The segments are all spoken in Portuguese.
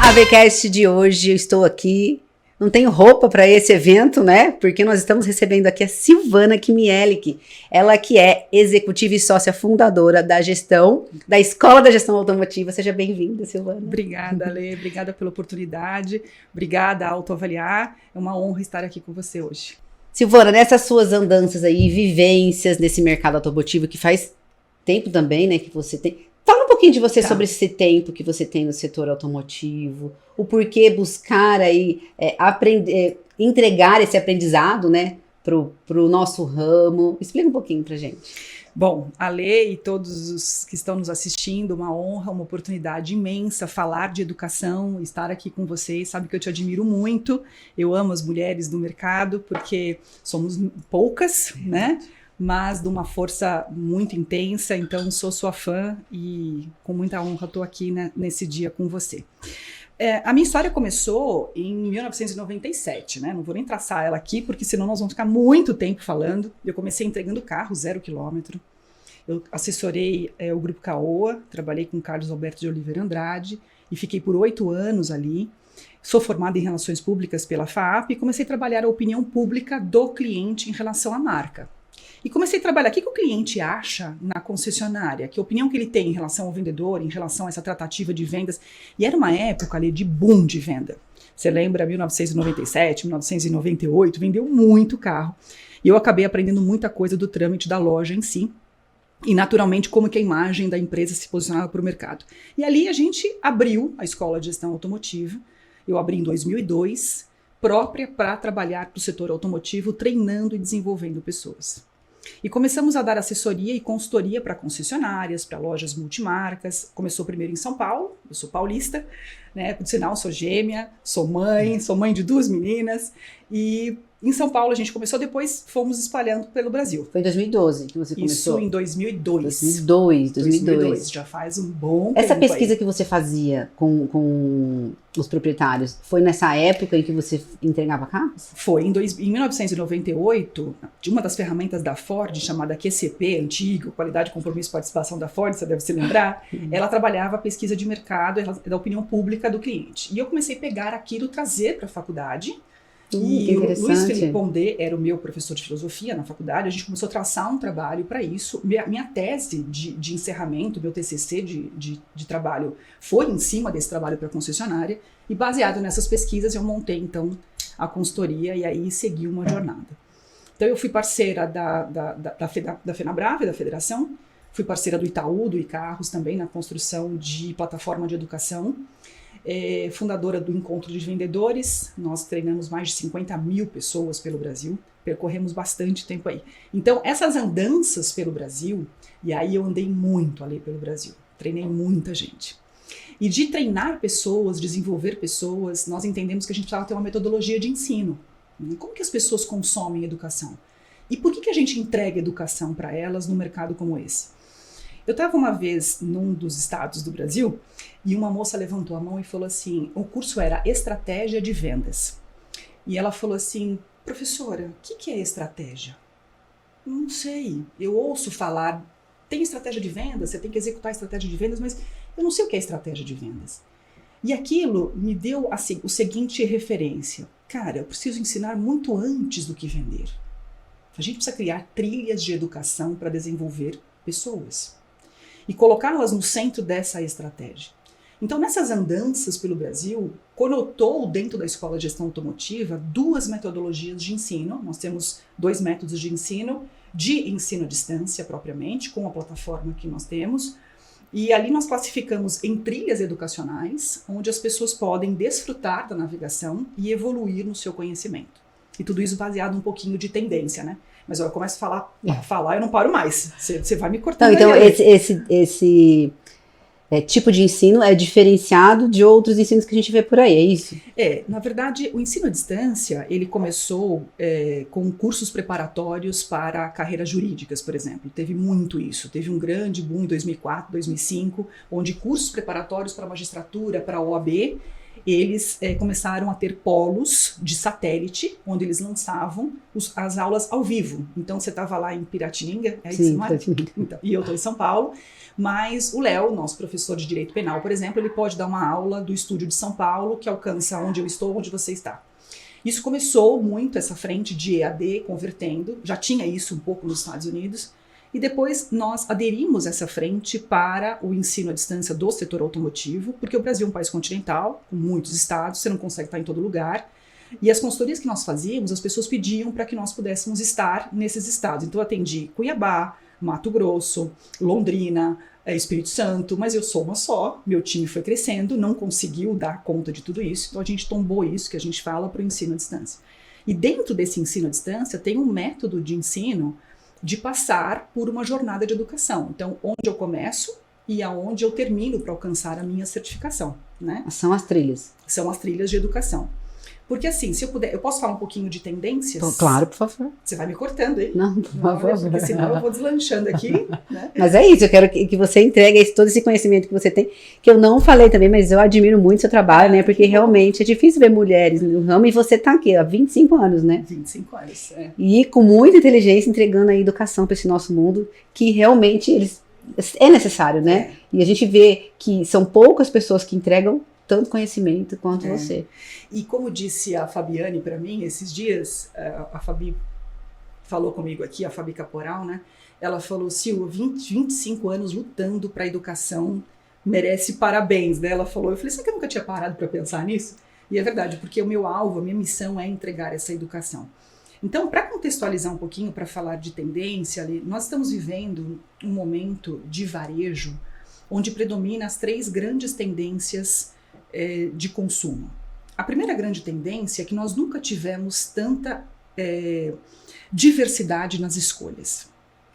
AVCast de hoje, eu estou aqui, não tenho roupa para esse evento, né? Porque nós estamos recebendo aqui a Silvana Kimielek, ela que é executiva e sócia fundadora da Escola da Gestão Automotiva. Seja bem-vinda, Silvana. Obrigada, Lê, obrigada pela oportunidade, obrigada a Autoavaliar, é uma honra estar aqui com você hoje. Silvana, nessas suas andanças aí, vivências nesse mercado automotivo que faz tempo também, né, que você tem... Fala um pouquinho de você sobre esse tempo que você tem no setor automotivo, o porquê buscar aí, aprender, entregar esse aprendizado, né, pro nosso ramo. Explica um pouquinho pra gente. Bom, a Lê e todos os que estão nos assistindo, uma honra, uma oportunidade imensa falar de educação, estar aqui com vocês. Sabe que eu te admiro muito, eu amo as mulheres do mercado, porque somos poucas, né? Mas de uma força muito intensa, então sou sua fã e com muita honra estou aqui, né, nesse dia com você. A minha história começou em 1997, né? Não vou nem traçar ela aqui, porque senão nós vamos ficar muito tempo falando. Eu comecei entregando carro, 0 quilômetro. Eu assessorei o Grupo Caoa, trabalhei com Carlos Alberto de Oliveira Andrade e fiquei por 8 anos ali. Sou formada em Relações Públicas pela FAAP e comecei a trabalhar a opinião pública do cliente em relação à marca. E comecei a trabalhar, o que o cliente acha na concessionária, que opinião que ele tem em relação ao vendedor, em relação a essa tratativa de vendas. E era uma época ali de boom de venda. Você lembra, 1997, 1998, vendeu muito carro. E eu acabei aprendendo muita coisa do trâmite da loja em si. E naturalmente como que a imagem da empresa se posicionava para o mercado. E ali a gente abriu a Escola de Gestão Automotiva. Eu abri em 2002, própria para trabalhar para o setor automotivo, treinando e desenvolvendo pessoas. E começamos a dar assessoria e consultoria para concessionárias, para lojas multimarcas. Começou primeiro em São Paulo, eu sou paulista, né? Por sinal, sou gêmea, sou mãe de 2 meninas. E em São Paulo a gente começou, depois fomos espalhando pelo Brasil. Foi em 2012 que você começou? Isso em 2002. 2002. Já faz um bom Essa tempo pesquisa aí. que você fazia com os proprietários, foi nessa época em que você entregava carros? Foi em 1998, de uma das ferramentas da Ford, chamada QCP, antigo, Qualidade, Compromisso e Participação da Ford, você deve se lembrar, ela trabalhava a pesquisa de mercado da opinião pública do cliente. E eu comecei a pegar aquilo, trazer para a faculdade. E o Luiz Felipe Pondé era o meu professor de filosofia na faculdade, a gente começou a traçar um trabalho para isso. Minha tese de encerramento, meu TCC de trabalho foi em cima desse trabalho para a concessionária, e baseado nessas pesquisas eu montei então a consultoria e aí segui uma jornada. Então eu fui parceira da FenaBrave, da federação, fui parceira do Itaú, do Icarros também na construção de plataforma de educação, fundadora do Encontro de Vendedores. Nós treinamos mais de 50 mil pessoas pelo Brasil, percorremos bastante tempo aí. Então essas andanças pelo Brasil, e aí eu andei muito ali pelo Brasil, treinei muita gente. E de treinar pessoas, desenvolver pessoas, nós entendemos que a gente precisava ter uma metodologia de ensino. Como que as pessoas consomem educação? E por que a gente entrega educação para elas num mercado como esse? Eu estava uma vez num dos estados do Brasil e uma moça levantou a mão e falou assim, o curso era Estratégia de Vendas. E ela falou assim, professora, o que é estratégia? Não sei, eu ouço falar, tem estratégia de vendas, você tem que executar a estratégia de vendas, mas eu não sei o que é estratégia de vendas. E aquilo me deu assim, o seguinte referência, cara, eu preciso ensinar muito antes do que vender. A gente precisa criar trilhas de educação para desenvolver pessoas e colocá-las no centro dessa estratégia. Então, nessas andanças pelo Brasil, conotou dentro da Escola de Gestão Automotiva 2 metodologias de ensino. Nós temos 2 métodos de ensino à distância propriamente, com a plataforma que nós temos. E ali nós classificamos em trilhas educacionais, onde as pessoas podem desfrutar da navegação e evoluir no seu conhecimento. E tudo isso baseado um pouquinho de tendência, né? Mas eu começo a falar, eu não paro mais. Você vai me cortando. Então esse tipo de ensino é diferenciado de outros ensinos que a gente vê por aí, é isso? Na verdade, o ensino à distância, ele começou com cursos preparatórios para carreiras jurídicas, por exemplo. Teve muito isso. Teve um grande boom em 2004, 2005, onde cursos preparatórios para magistratura, para a OAB, eles começaram a ter polos de satélite, onde eles lançavam as aulas ao vivo. Então, você estava lá em Piratininga, Sim, então, e eu estou em São Paulo, mas o Léo, nosso professor de Direito Penal, por exemplo, ele pode dar uma aula do estúdio de São Paulo, que alcança onde eu estou, onde você está. Isso começou muito, essa frente de EAD convertendo, já tinha isso um pouco nos Estados Unidos, e depois nós aderimos essa frente para o ensino à distância do setor automotivo, porque o Brasil é um país continental, com muitos estados, você não consegue estar em todo lugar. E as consultorias que nós fazíamos, as pessoas pediam para que nós pudéssemos estar nesses estados. Então eu atendi Cuiabá, Mato Grosso, Londrina, Espírito Santo, mas eu sou uma só, meu time foi crescendo, não conseguiu dar conta de tudo isso, então a gente tombou isso que a gente fala para o ensino à distância. E dentro desse ensino à distância tem um método de ensino de passar por uma jornada de educação. Então, onde eu começo e aonde eu termino para alcançar a minha certificação, né? São as trilhas. São as trilhas de educação. Porque assim, se eu puder, eu posso falar um pouquinho de tendências? Claro, por favor. Você vai me cortando, hein? Não, por favor. Porque senão eu vou deslanchando aqui, né? Mas é isso, eu quero que você entregue todo esse conhecimento que você tem, que eu não falei também, mas eu admiro muito o seu trabalho, né? Porque realmente é difícil ver mulheres no ramo e você tá aqui há 25 anos, né? 25 anos, é. E com muita inteligência entregando a educação para esse nosso mundo, que realmente é necessário, né? É. E a gente vê que são poucas pessoas que entregam tanto conhecimento quanto você. E como disse a Fabiane para mim esses dias, a Fabi falou comigo aqui, a Fabi Caporal, né? Ela falou, Sil, 25 anos lutando para a educação, merece parabéns, né? Ela falou, eu falei, será que eu nunca tinha parado para pensar nisso? E é verdade, porque o meu alvo, a minha missão é entregar essa educação. Então, para contextualizar um pouquinho, para falar de tendência, nós estamos vivendo um momento de varejo onde predomina as 3 grandes tendências de consumo. A primeira grande tendência é que nós nunca tivemos tanta diversidade nas escolhas,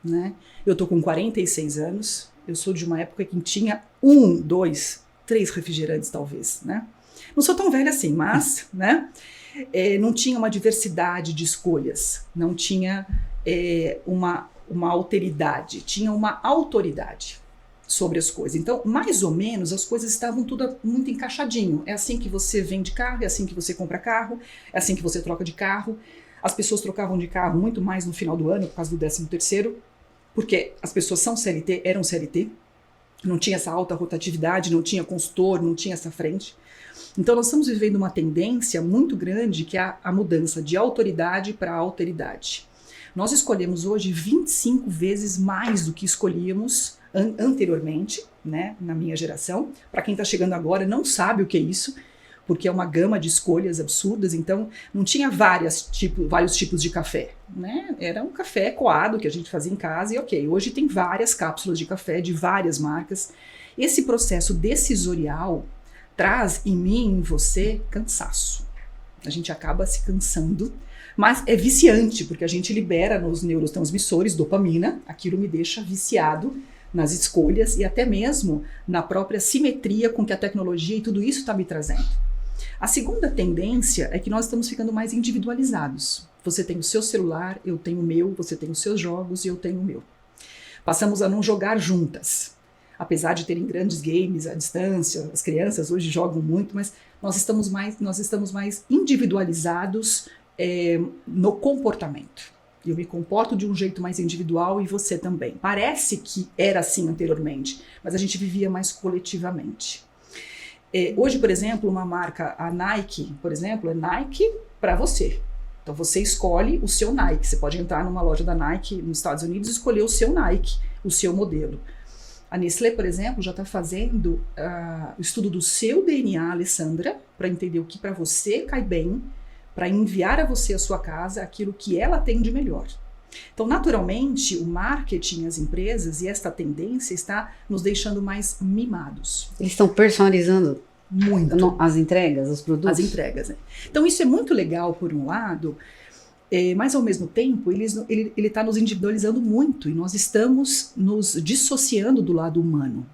né? Eu estou com 46 anos, eu sou de uma época que tinha 1, 2, 3 refrigerantes talvez, né? Não sou tão velha assim, mas, né? Não tinha uma diversidade de escolhas, não tinha uma alteridade, tinha uma autoridade sobre as coisas. Então, mais ou menos, as coisas estavam tudo muito encaixadinho. É assim que você vende carro, é assim que você compra carro, é assim que você troca de carro. As pessoas trocavam de carro muito mais no final do ano, por causa do 13º, porque as pessoas eram CLT, não tinha essa alta rotatividade, não tinha consultor, não tinha essa frente. Então, nós estamos vivendo uma tendência muito grande, que é a mudança de autoridade para alteridade. Nós escolhemos hoje 25 vezes mais do que escolhíamos anteriormente, né, na minha geração. Para quem está chegando agora não sabe o que é isso, porque é uma gama de escolhas absurdas. Então não tinha vários tipos de café, né? Era um café coado que a gente fazia em casa e ok, hoje tem várias cápsulas de café de várias marcas. Esse processo decisorial traz em mim e em você cansaço. A gente acaba se cansando, mas é viciante, porque a gente libera nos neurotransmissores dopamina, aquilo me deixa viciado nas escolhas e até mesmo na própria simetria com que a tecnologia e tudo isso está me trazendo. A segunda tendência é que nós estamos ficando mais individualizados. Você tem o seu celular, eu tenho o meu, você tem os seus jogos e eu tenho o meu. Passamos a não jogar juntas. Apesar de terem grandes games à distância, as crianças hoje jogam muito, mas nós estamos mais individualizados no comportamento. Eu me comporto de um jeito mais individual e você também. Parece que era assim anteriormente, mas a gente vivia mais coletivamente. Hoje, por exemplo, uma marca, a Nike, por exemplo, é Nike para você. Então você escolhe o seu Nike. Você pode entrar numa loja da Nike nos Estados Unidos e escolher o seu Nike, o seu modelo. A Nestlé, por exemplo, já está fazendo o estudo do seu DNA, Alessandra, para entender o que para você cai bem, para enviar a você, a sua casa, aquilo que ela tem de melhor. Então, naturalmente, o marketing, as empresas e esta tendência está nos deixando mais mimados. Eles estão personalizando muito as entregas, os produtos? As entregas, né? Então, isso é muito legal, por um lado, mas, ao mesmo tempo, ele está nos individualizando muito e nós estamos nos dissociando do lado humano.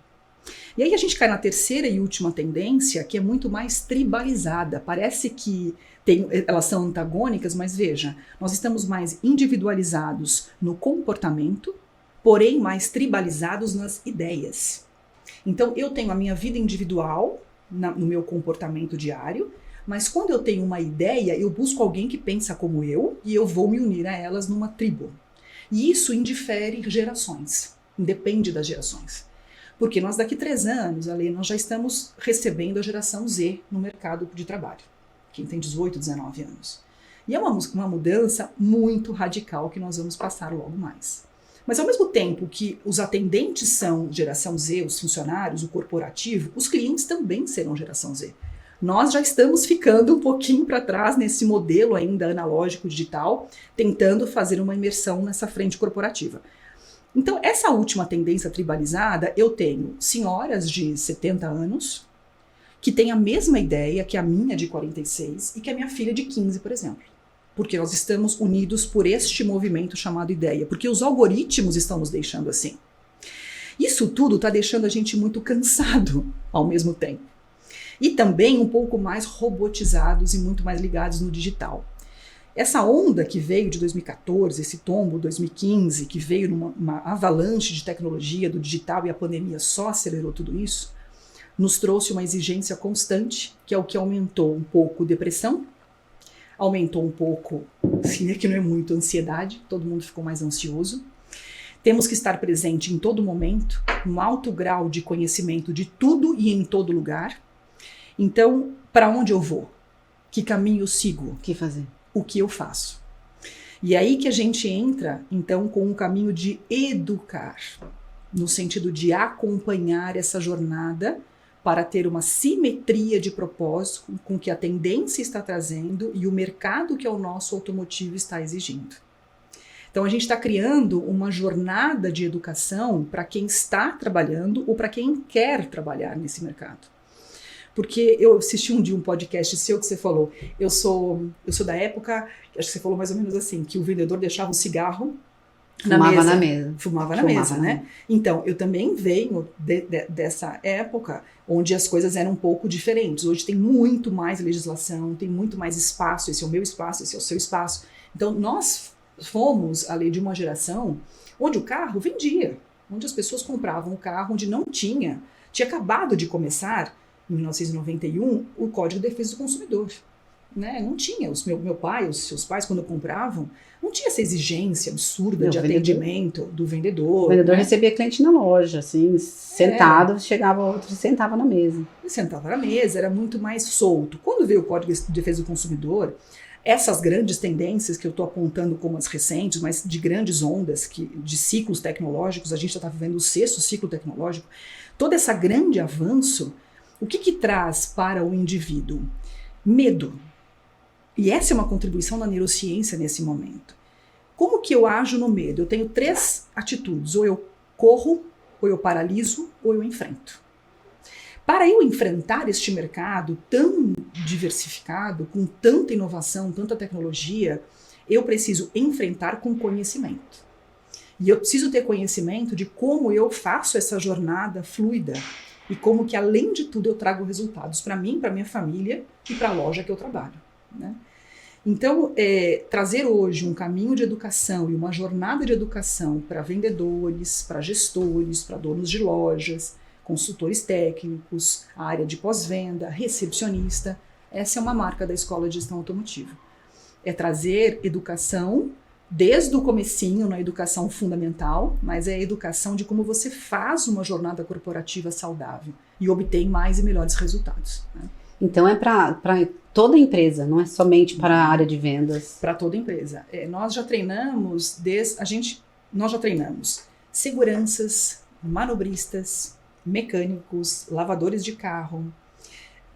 E aí a gente cai na terceira e última tendência, que é muito mais tribalizada. Parece que elas são antagônicas, mas veja, nós estamos mais individualizados no comportamento, porém mais tribalizados nas ideias. Então eu tenho a minha vida individual no meu comportamento diário, mas quando eu tenho uma ideia, eu busco alguém que pensa como eu e eu vou me unir a elas numa tribo. E isso indifere gerações, independe das gerações. Porque nós daqui 3 anos, Ale, nós já estamos recebendo a geração Z no mercado de trabalho, quem tem 18, 19 anos. E é uma mudança muito radical que nós vamos passar logo mais. Mas ao mesmo tempo que os atendentes são geração Z, os funcionários, o corporativo, os clientes também serão geração Z. Nós já estamos ficando um pouquinho para trás nesse modelo ainda analógico digital, tentando fazer uma imersão nessa frente corporativa. Então, essa última tendência tribalizada, eu tenho senhoras de 70 anos que têm a mesma ideia que a minha de 46 e que a minha filha de 15, por exemplo. Porque nós estamos unidos por este movimento chamado ideia, porque os algoritmos estão nos deixando assim. Isso tudo está deixando a gente muito cansado ao mesmo tempo. E também um pouco mais robotizados e muito mais ligados no digital. Essa onda que veio de 2014, esse tombo 2015, que veio numa avalanche de tecnologia do digital e a pandemia só acelerou tudo isso, nos trouxe uma exigência constante, que é o que aumentou um pouco depressão, aumentou um pouco, assim, é que não é muito, ansiedade, todo mundo ficou mais ansioso. Temos que estar presente em todo momento, um alto grau de conhecimento de tudo e em todo lugar. Então, para onde eu vou? Que caminho eu sigo? O que fazer? O que eu faço? E é aí que a gente entra, então, com um caminho de educar, no sentido de acompanhar essa jornada para ter uma simetria de propósito com que a tendência está trazendo e o mercado que é o nosso automotivo está exigindo. Então, a gente está criando uma jornada de educação para quem está trabalhando ou para quem quer trabalhar nesse mercado. Porque eu assisti um dia um podcast seu que você falou, eu sou da época, acho que você falou mais ou menos assim, que o vendedor deixava um cigarro Fumava na mesa. Fumava na mesa, né? Então, eu também venho dessa época onde as coisas eram um pouco diferentes. Hoje tem muito mais legislação, tem muito mais espaço, esse é o meu espaço, esse é o seu espaço. Então, nós fomos, além de uma geração, onde o carro vendia, onde as pessoas compravam o carro, onde não tinha acabado de começar, em 1991, o Código de Defesa do Consumidor. Né? Não tinha, meu pai, os seus pais, quando compravam, não tinha essa exigência absurda de atendimento do vendedor. O vendedor recebia cliente na loja, assim, sentado, chegava outro e sentava na mesa. Ele sentava na mesa, era muito mais solto. Quando veio o Código de Defesa do Consumidor, essas grandes tendências que eu estou apontando como as recentes, mas de grandes ondas, de ciclos tecnológicos, a gente já está vivendo o 6º ciclo tecnológico, todo esse grande avanço, o que traz para o indivíduo? Medo. E essa é uma contribuição da neurociência nesse momento. Como que eu ajo no medo? Eu tenho 3 atitudes. Ou eu corro, ou eu paraliso, ou eu enfrento. Para eu enfrentar este mercado tão diversificado, com tanta inovação, tanta tecnologia, eu preciso enfrentar com conhecimento. E eu preciso ter conhecimento de como eu faço essa jornada fluida e como que, além de tudo, eu trago resultados para mim, para minha família e para a loja que eu trabalho. Né? Então, trazer hoje um caminho de educação e uma jornada de educação para vendedores, para gestores, para donos de lojas, consultores técnicos, a área de pós-venda, recepcionista, essa é uma marca da Escola de Gestão Automotiva. É trazer educação desde o comecinho, na educação fundamental, mas é a educação de como você faz uma jornada corporativa saudável e obtém mais e melhores resultados. Né? Então é para toda empresa, não é somente para a área de vendas. Para toda empresa. Nós já treinamos seguranças, manobristas, mecânicos, lavadores de carro,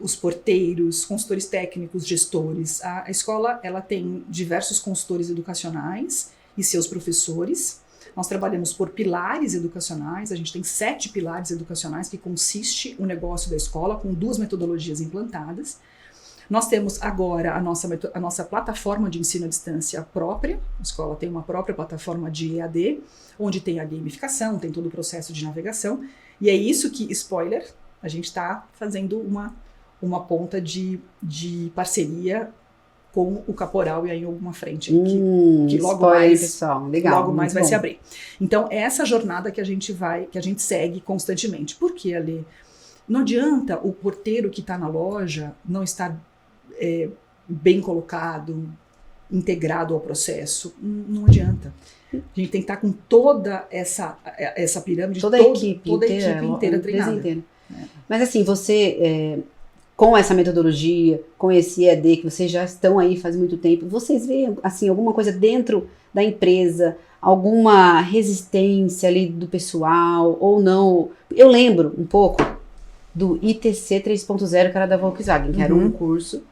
os porteiros, consultores técnicos, gestores. A escola ela tem diversos consultores educacionais e seus professores. Nós trabalhamos por pilares educacionais, a gente tem 7 pilares educacionais que consiste o negócio da escola, com 2 metodologias implantadas. Nós temos agora a nossa plataforma de ensino à distância própria, a escola tem uma própria plataforma de EAD, onde tem a gamificação, tem todo o processo de navegação, e é isso que, spoiler, a gente está fazendo uma ponta de parceria com o Caporal e aí alguma frente que logo mais, pessoal. Legal, logo mais vai se abrir. Então, é essa jornada que a gente segue constantemente. Por que, Ale? Não adianta o porteiro que está na loja não estar bem colocado, integrado ao processo. Não adianta. A gente tem que estar com toda essa pirâmide, toda a equipe inteira treinada. Inteira. Mas assim, você, com essa metodologia, com esse EAD que vocês já estão aí faz muito tempo, vocês veem assim, alguma coisa dentro da empresa, alguma resistência ali do pessoal, ou não? Eu lembro um pouco do ITC 3.0, que era da Volkswagen, que era um curso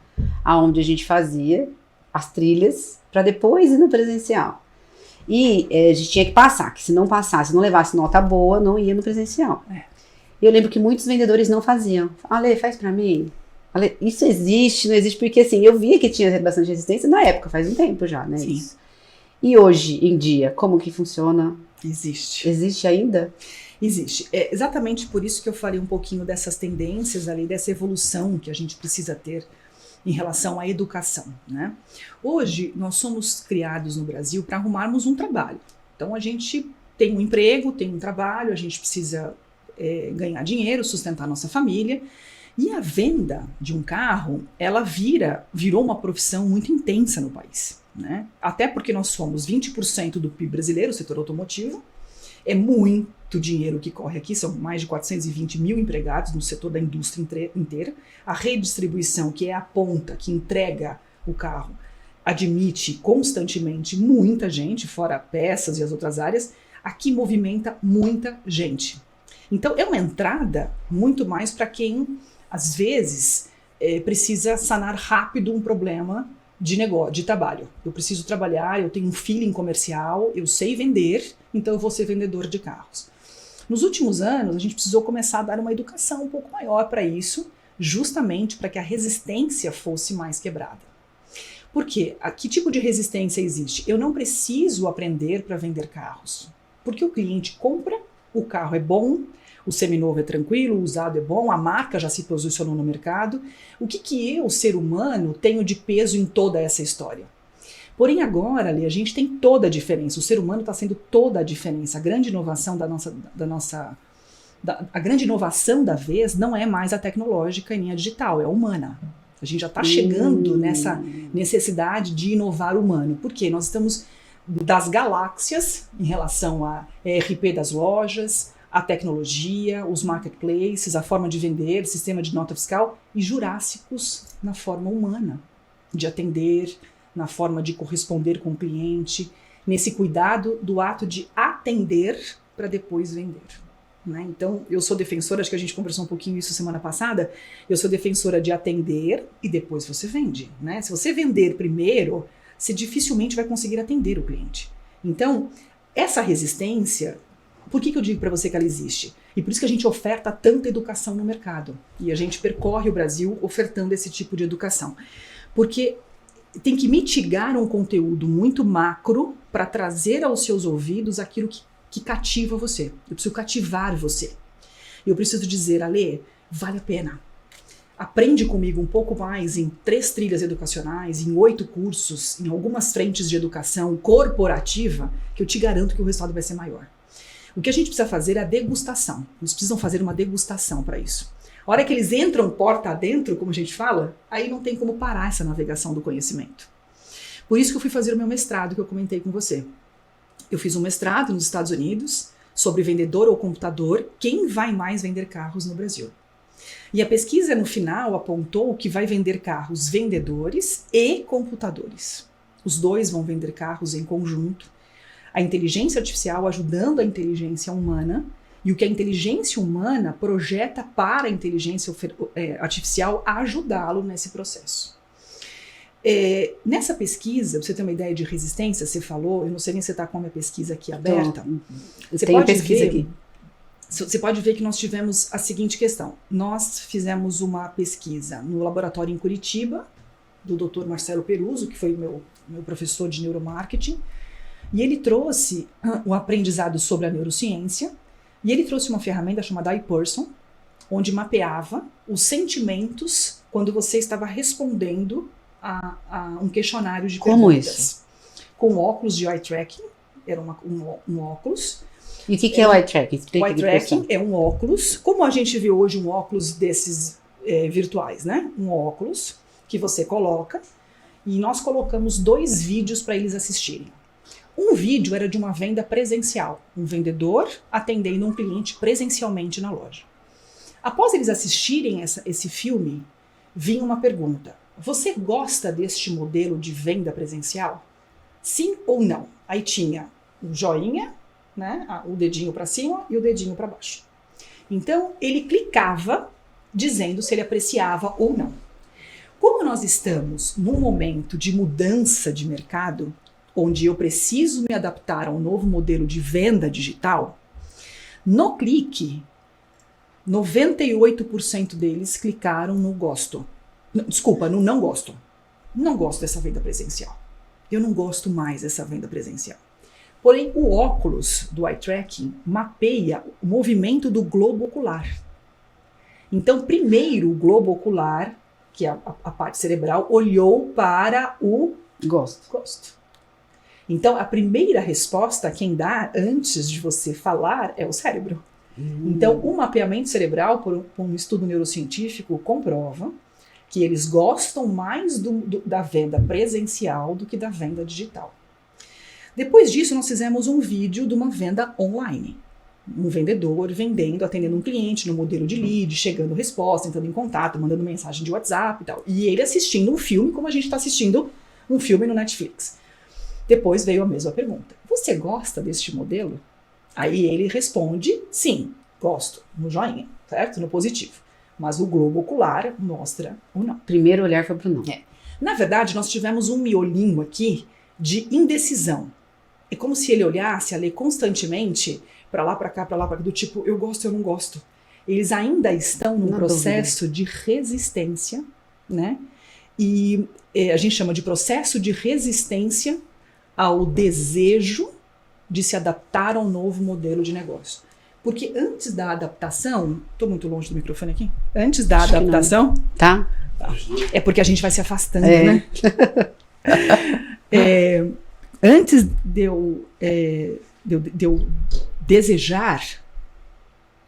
onde a gente fazia as trilhas para depois ir no presencial. E a gente tinha que passar, que se não passasse, não levasse nota boa, não ia no presencial. Eu lembro que muitos vendedores não faziam. Ale, faz para mim. Ale, isso existe, não existe, porque assim, eu via que tinha bastante resistência na época, faz um tempo já, né? Sim. Isso. E hoje em dia, como que funciona? Existe. Existe ainda? Existe. É exatamente por isso que eu falei um pouquinho dessas tendências ali, dessa evolução que a gente precisa ter em relação à educação, né? Hoje, nós somos criados no Brasil para arrumarmos um trabalho. Então, a gente tem um emprego, tem um trabalho, a gente precisa ganhar dinheiro, sustentar nossa família. E a venda de um carro, ela virou uma profissão muito intensa no país, né? Até porque nós somos 20% do PIB brasileiro, o setor automotivo. É muito dinheiro que corre aqui, são mais de 420 mil empregados no setor da indústria inteira. A redistribuição, que é a ponta que entrega o carro, admite constantemente muita gente, fora peças e as outras áreas. Aqui movimenta muita gente. Então é uma entrada muito mais para quem, às vezes, precisa sanar rápido um problema de negócio, de trabalho. Eu preciso trabalhar, eu tenho um feeling comercial, eu sei vender, então eu vou ser vendedor de carros. Nos últimos anos, a gente precisou começar a dar uma educação um pouco maior para isso, justamente para que a resistência fosse mais quebrada. Por quê? Que tipo de resistência existe? Eu não preciso aprender para vender carros, porque o cliente compra, o carro é bom, o seminovo é tranquilo, o usado é bom, a marca já se posicionou no mercado. O que eu, ser humano, tenho de peso em toda essa história? Porém, agora, Ali, a gente tem toda a diferença. O ser humano está sendo toda a diferença. A grande inovação a grande inovação da vez não é mais a tecnológica e nem a digital, é a humana. A gente já está chegando nessa necessidade de inovar humano. Por quê? Nós estamos das galáxias em relação a ERP das lojas, a tecnologia, os marketplaces, a forma de vender, sistema de nota fiscal, e jurássicos na forma humana, de atender, na forma de corresponder com o cliente, nesse cuidado do ato de atender para depois vender. Né? Então, eu sou defensora, acho que a gente conversou um pouquinho isso semana passada, eu sou defensora de atender e depois você vende. Né? Se você vender primeiro, você dificilmente vai conseguir atender o cliente. Então, essa resistência, por que eu digo para você que ela existe? E por isso que a gente oferta tanta educação no mercado. E a gente percorre o Brasil ofertando esse tipo de educação. Porque tem que mitigar um conteúdo muito macro para trazer aos seus ouvidos aquilo que cativa você. Eu preciso cativar você. Eu preciso dizer, Ale, vale a pena. Aprende comigo um pouco mais em 3 trilhas educacionais, em 8 cursos, em algumas frentes de educação corporativa, que eu te garanto que o resultado vai ser maior. O que a gente precisa fazer é a degustação. Eles precisam fazer uma degustação para isso. A hora que eles entram porta adentro, como a gente fala, aí não tem como parar essa navegação do conhecimento. Por isso que eu fui fazer o meu mestrado, que eu comentei com você. Eu fiz um mestrado nos Estados Unidos sobre vendedor ou computador, quem vai mais vender carros no Brasil. E a pesquisa no final apontou que vai vender carros vendedores e computadores. Os dois vão vender carros em conjunto. A inteligência artificial ajudando a inteligência humana e o que a inteligência humana projeta para a inteligência artificial ajudá-lo nesse processo. Nessa pesquisa, pra você ter uma ideia de resistência, você falou, eu não sei nem se você está com a minha pesquisa aqui aberta. Você pode pesquisa aqui. Você pode ver que nós tivemos a seguinte questão. Nós fizemos uma pesquisa no laboratório em Curitiba, do Dr. Marcelo Peruso, que foi meu professor de neuromarketing, e ele trouxe o aprendizado sobre a neurociência, e ele trouxe uma ferramenta chamada iPerson, onde mapeava os sentimentos quando você estava respondendo a um questionário de perguntas. Como isso? Com óculos de eye tracking, era um óculos, E o que é o eye tracking? O eye tracking é um óculos, como a gente vê hoje um óculos desses virtuais, né? Um óculos que você coloca e nós colocamos 2 vídeos para eles assistirem. Um vídeo era de uma venda presencial, um vendedor atendendo um cliente presencialmente na loja. Após eles assistirem esse filme, vinha uma pergunta: você gosta deste modelo de venda presencial? Sim ou não? Aí tinha o joinha, né, o dedinho para cima e o dedinho para baixo. Então ele clicava dizendo se ele apreciava ou não. Como nós estamos num momento de mudança de mercado, onde eu preciso me adaptar a um novo modelo de venda digital, no clique, 98% deles clicaram no gosto. Desculpa, no não gosto. Não gosto dessa venda presencial. Eu não gosto mais dessa venda presencial. Porém, o óculos do eye tracking mapeia o movimento do globo ocular. Então, primeiro o globo ocular, que é a parte cerebral, olhou para o gosto. Então, a primeira resposta, quem dá antes de você falar, é o cérebro. Então, o mapeamento cerebral, por um estudo neurocientífico, comprova que eles gostam mais da venda presencial do que da venda digital. Depois disso, nós fizemos um vídeo de uma venda online. Um vendedor vendendo, atendendo um cliente no modelo de lead, chegando resposta, entrando em contato, mandando mensagem de WhatsApp e tal. E ele assistindo um filme como a gente está assistindo um filme no Netflix. Depois veio a mesma pergunta: você gosta deste modelo? Aí ele responde: sim, gosto, no joinha, certo? No positivo. Mas o globo ocular mostra o não. Primeiro olhar foi pro não. Na verdade, nós tivemos um miolinho aqui de indecisão. É como se ele olhasse a ler constantemente para lá, para cá, do tipo, eu gosto, eu não gosto. Eles ainda estão num processo de resistência, né? E a gente chama de processo de resistência ao desejo de se adaptar a um novo modelo de negócio. Porque antes da adaptação, tô muito longe do microfone aqui? Antes da adaptação... Tá. É porque a gente vai se afastando, né? Antes de eu desejar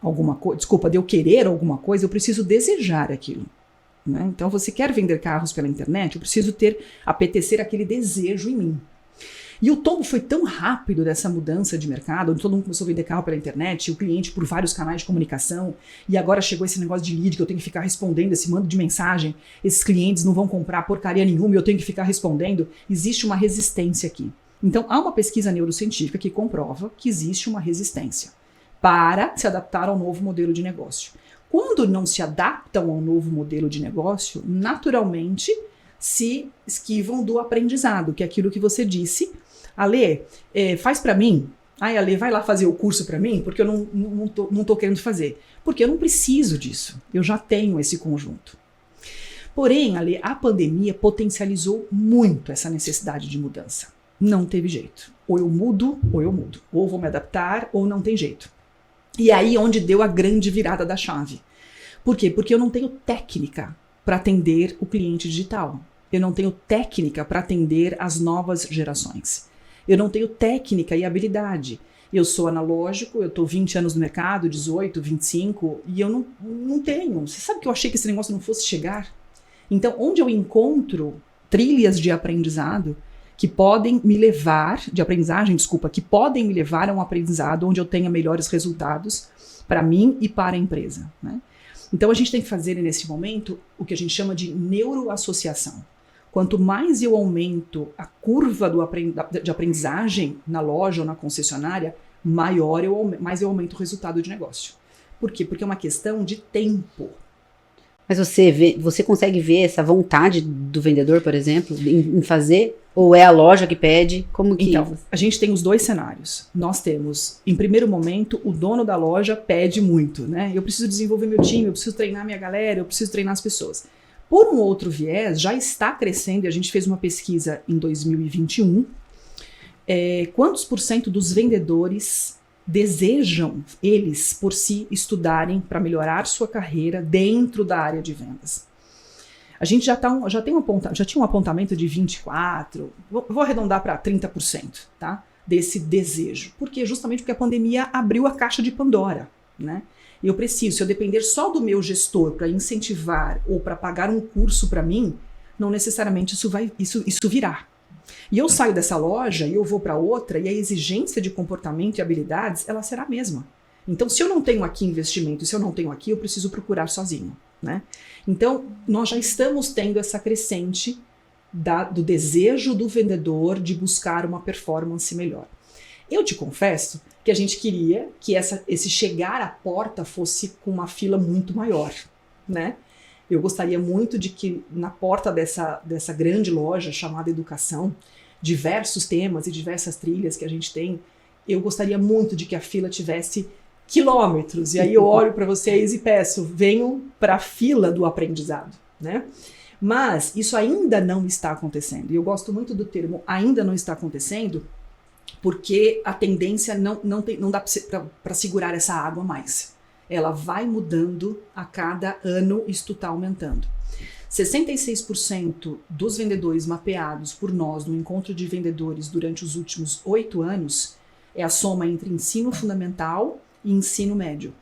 alguma coisa, desculpa, de eu querer alguma coisa, eu preciso desejar aquilo. Né? Então, você quer vender carros pela internet, eu preciso apetecer aquele desejo em mim. E o tombo foi tão rápido dessa mudança de mercado, onde todo mundo começou a vender carro pela internet, o cliente por vários canais de comunicação, e agora chegou esse negócio de lead que eu tenho que ficar respondendo esse mando de mensagem, esses clientes não vão comprar porcaria nenhuma e eu tenho que ficar respondendo. Existe uma resistência aqui. Então, há uma pesquisa neurocientífica que comprova que existe uma resistência para se adaptar ao novo modelo de negócio. Quando não se adaptam ao novo modelo de negócio, naturalmente se esquivam do aprendizado, que é aquilo que você disse. Ale, faz para mim. Ai, Ale, vai lá fazer o curso para mim, porque eu não tô querendo fazer. Porque eu não preciso disso. Eu já tenho esse conjunto. Porém, Ale, a pandemia potencializou muito essa necessidade de mudança. Não teve jeito. Ou eu mudo, ou eu mudo. Ou vou me adaptar, ou não tem jeito. E aí onde deu a grande virada da chave. Por quê? Porque eu não tenho técnica para atender o cliente digital. Eu não tenho técnica para atender as novas gerações. Eu não tenho técnica e habilidade. Eu sou analógico, eu estou 20 anos no mercado, 18, 25, e eu não tenho. Você sabe que eu achei que esse negócio não fosse chegar? Então, onde eu encontro trilhas de aprendizado que podem me levar, que podem me levar a um aprendizado onde eu tenha melhores resultados para mim e para a empresa, né? Então, a gente tem que fazer nesse momento o que a gente chama de neuroassociação. Quanto mais eu aumento a curva de aprendizagem na loja ou na concessionária, mais eu aumento o resultado de negócio. Por quê? Porque é uma questão de tempo. Mas você consegue ver essa vontade do vendedor, por exemplo, em fazer? Ou é a loja que pede? Como que... Então, a gente tem os dois cenários. Nós temos, em primeiro momento, o dono da loja pede muito, né? Eu preciso desenvolver meu time, eu preciso treinar minha galera, eu preciso treinar as pessoas. Por um outro viés, já está crescendo, e a gente fez uma pesquisa em 2021, quantos % dos vendedores desejam, eles, por si, estudarem para melhorar sua carreira dentro da área de vendas? A gente já tinha um apontamento de 24%, vou arredondar para 30%, tá? desse desejo. Por quê? Justamente porque a pandemia abriu a caixa de Pandora, né? E eu preciso, se eu depender só do meu gestor para incentivar ou para pagar um curso para mim, não necessariamente isso virá. E eu saio dessa loja e eu vou para outra e a exigência de comportamento e habilidades, ela será a mesma. Então, se eu não tenho aqui investimento, se eu não tenho aqui, eu preciso procurar sozinho, né? Então, nós já estamos tendo essa crescente do desejo do vendedor de buscar uma performance melhor. Eu te confesso que a gente queria que esse chegar à porta fosse com uma fila muito maior, né? Eu gostaria muito de que na porta dessa grande loja chamada Educação, diversos temas e diversas trilhas que a gente tem, eu gostaria muito de que a fila tivesse quilômetros. E aí eu olho para vocês e peço, venham para a fila do aprendizado, né? Mas isso ainda não está acontecendo. E eu gosto muito do termo ainda não está acontecendo, porque a tendência não dá para segurar essa água mais. Ela vai mudando a cada ano, isto está aumentando. 66% dos vendedores mapeados por nós no encontro de vendedores durante os últimos 8 anos é a soma entre ensino fundamental e ensino médio.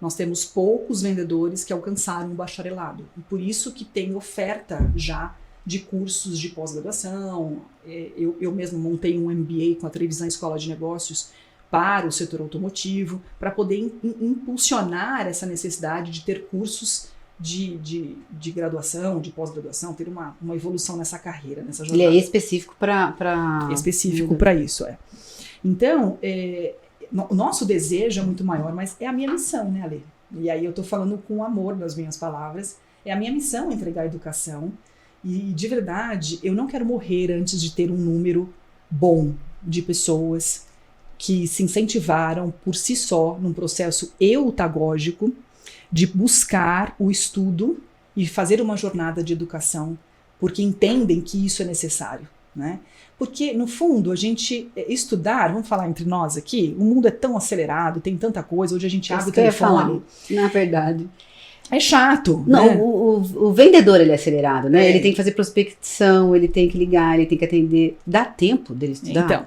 Nós temos poucos vendedores que alcançaram o bacharelado. E por isso que tem oferta já de cursos de pós-graduação. Eu mesmo montei um MBA com a Trevisan Escola de Negócios para o setor automotivo, para poder impulsionar essa necessidade de ter cursos de graduação, de pós-graduação, ter uma evolução nessa carreira, nessa jornada. Ele é específico para... Específico para isso, Então, o nosso desejo é muito maior, mas é a minha missão, né, Ale? E aí eu estou falando com amor nas minhas palavras. É a minha missão entregar educação. E, de verdade, eu não quero morrer antes de ter um número bom de pessoas que se incentivaram por si só num processo eutagógico de buscar o estudo e fazer uma jornada de educação, porque entendem que isso é necessário, né? Porque, no fundo, a gente estudar, vamos falar entre nós aqui, o mundo é tão acelerado, tem tanta coisa, hoje a gente abre o telefone. Na verdade. É chato. Não, né? o vendedor ele é acelerado, né? Ele tem que fazer prospecção, ele tem que ligar, ele tem que atender. Dá tempo dele estudar? Então,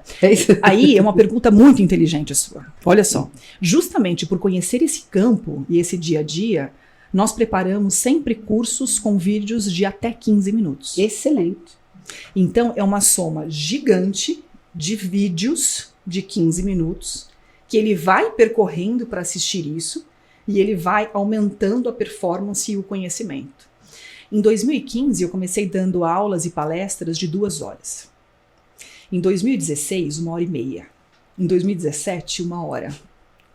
aí é uma pergunta muito inteligente a sua. Olha só, justamente por conhecer esse campo e esse dia a dia, nós preparamos sempre cursos com vídeos de até 15 minutos. Excelente. Então, é uma soma gigante de vídeos de 15 minutos que ele vai percorrendo para assistir isso e ele vai aumentando a performance e o conhecimento. Em 2015, eu comecei dando aulas e palestras de 2 horas. Em 2016, 1h30. Em 2017, 1 hora.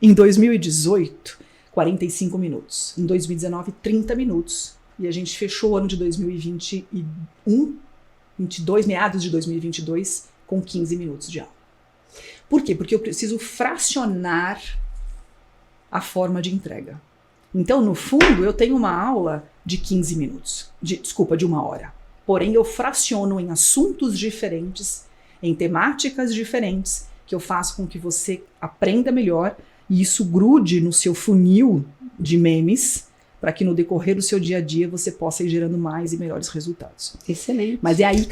Em 2018, 45 minutos. Em 2019, 30 minutos. E a gente fechou o ano de 2021, 22, meados de 2022, com 15 minutos de aula. Por quê? Porque eu preciso fracionar a forma de entrega. Então, no fundo, eu tenho uma aula de 15 minutos. De 1 hora. Porém, eu fraciono em assuntos diferentes, em temáticas diferentes, que eu faço com que você aprenda melhor e isso grude no seu funil de memes, para que no decorrer do seu dia a dia você possa ir gerando mais e melhores resultados. Excelente. Mas é aí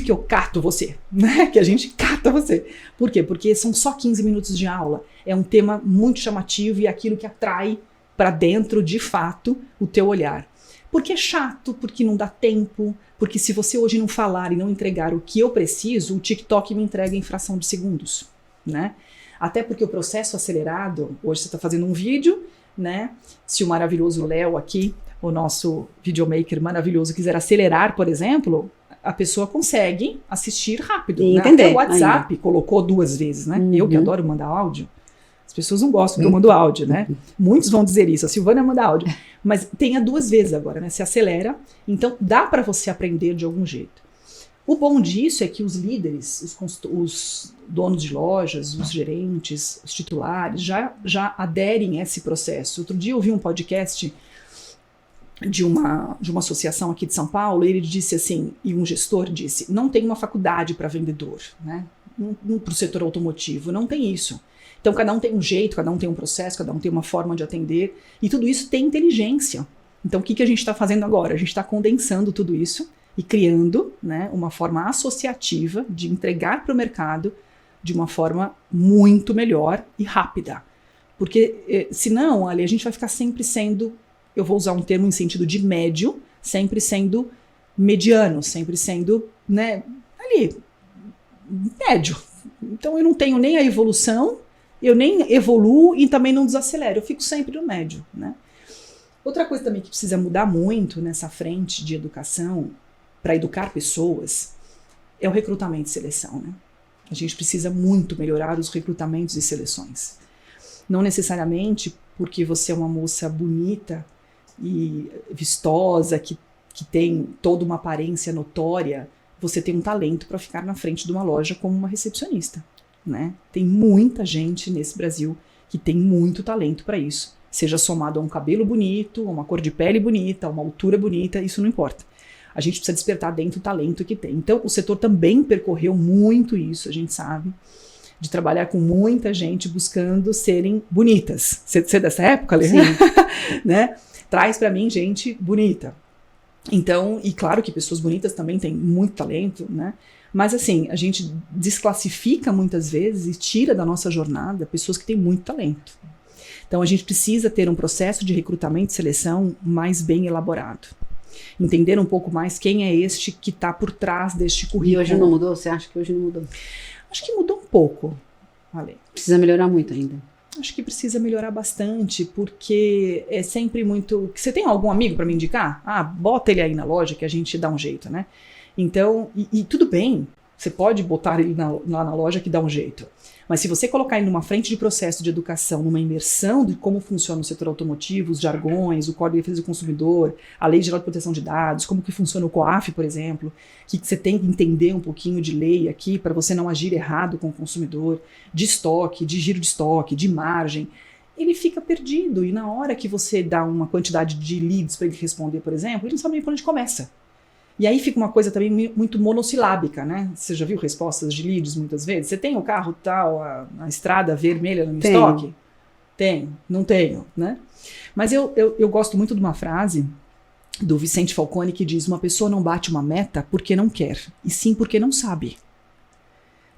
que eu cato você, né? Que a gente cata você. Por quê? Porque são só 15 minutos de aula. É um tema muito chamativo e é aquilo que atrai para dentro, de fato, o teu olhar. Porque é chato, porque não dá tempo, porque se você hoje não falar e não entregar o que eu preciso, o TikTok me entrega em fração de segundos, né? Até porque o processo acelerado, hoje você está fazendo um vídeo, né? Se o maravilhoso Léo aqui, o nosso videomaker maravilhoso, quiser acelerar, por exemplo, a pessoa consegue assistir rápido. E né? entender. Até o WhatsApp ainda colocou 2 vezes, né? Eu que adoro mandar áudio. As pessoas não gostam que eu mando áudio, né? Muitos vão dizer isso, a Silvana manda áudio. Mas tenha 2 vezes agora, né? Se acelera. Então, dá para você aprender de algum jeito. O bom disso é que os líderes, os donos de lojas, os gerentes, os titulares, já aderem a esse processo. Outro dia eu ouvi um podcast de uma associação aqui de São Paulo, e ele disse assim, e um gestor disse, não tem uma faculdade para vendedor, né? Para o setor automotivo, não tem isso. Então cada um tem um jeito, cada um tem um processo, cada um tem uma forma de atender, e tudo isso tem inteligência. Então o que a gente está fazendo agora? A gente está condensando tudo isso e criando, né, uma forma associativa de entregar para o mercado de uma forma muito melhor e rápida. Porque senão, ali, a gente vai ficar sempre sendo, eu vou usar um termo em sentido de médio, sempre sendo mediano, sempre sendo, né, ali, médio. Então eu não tenho nem a evolução, eu nem evoluo e também não desacelero, eu fico sempre no médio, né? Outra coisa também que precisa mudar muito nessa frente de educação, para educar pessoas, é o recrutamento e seleção, né? A gente precisa muito melhorar os recrutamentos e seleções. Não necessariamente porque você é uma moça bonita e vistosa, que tem toda uma aparência notória, você tem um talento para ficar na frente de uma loja como uma recepcionista, né? Tem muita gente nesse Brasil que tem muito talento para isso. Seja somado a um cabelo bonito, a uma cor de pele bonita, a uma altura bonita, isso não importa. A gente precisa despertar dentro o talento que tem. Então, o setor também percorreu muito isso, a gente sabe, de trabalhar com muita gente buscando serem bonitas. Você é dessa época, Lê? Sim. Né? Traz para mim gente bonita. Então, e claro que pessoas bonitas também têm muito talento, né? Mas assim, a gente desclassifica muitas vezes e tira da nossa jornada pessoas que têm muito talento. Então, a gente precisa ter um processo de recrutamento e seleção mais bem elaborado. Entender um pouco mais quem é este que está por trás deste currículo. E hoje não mudou? Você acha que hoje não mudou? Acho que mudou um pouco, Ale. Precisa melhorar muito ainda. Acho que precisa melhorar bastante, porque é sempre muito... Você tem algum amigo para me indicar? Ah, bota ele aí na loja que a gente dá um jeito, né? Então, e tudo bem, você pode botar ele lá na loja que dá um jeito. Mas se você colocar ele numa frente de processo de educação, numa imersão de como funciona o setor automotivo, os jargões, o Código de Defesa do Consumidor, a Lei Geral de Proteção de Dados, como que funciona o COAF, por exemplo, que você tem que entender um pouquinho de lei aqui para você não agir errado com o consumidor, de estoque, de giro de estoque, de margem, ele fica perdido. E na hora que você dá uma quantidade de leads para ele responder, por exemplo, ele não sabe nem por onde começa. E aí fica uma coisa também muito monossilábica, né? Você já viu respostas de leads muitas vezes? Você tem o carro tal, a estrada vermelha no estoque? Tenho. Não tenho, né? Mas eu gosto muito de uma frase do Vicente Falcone que diz: uma pessoa não bate uma meta porque não quer, e sim porque não sabe.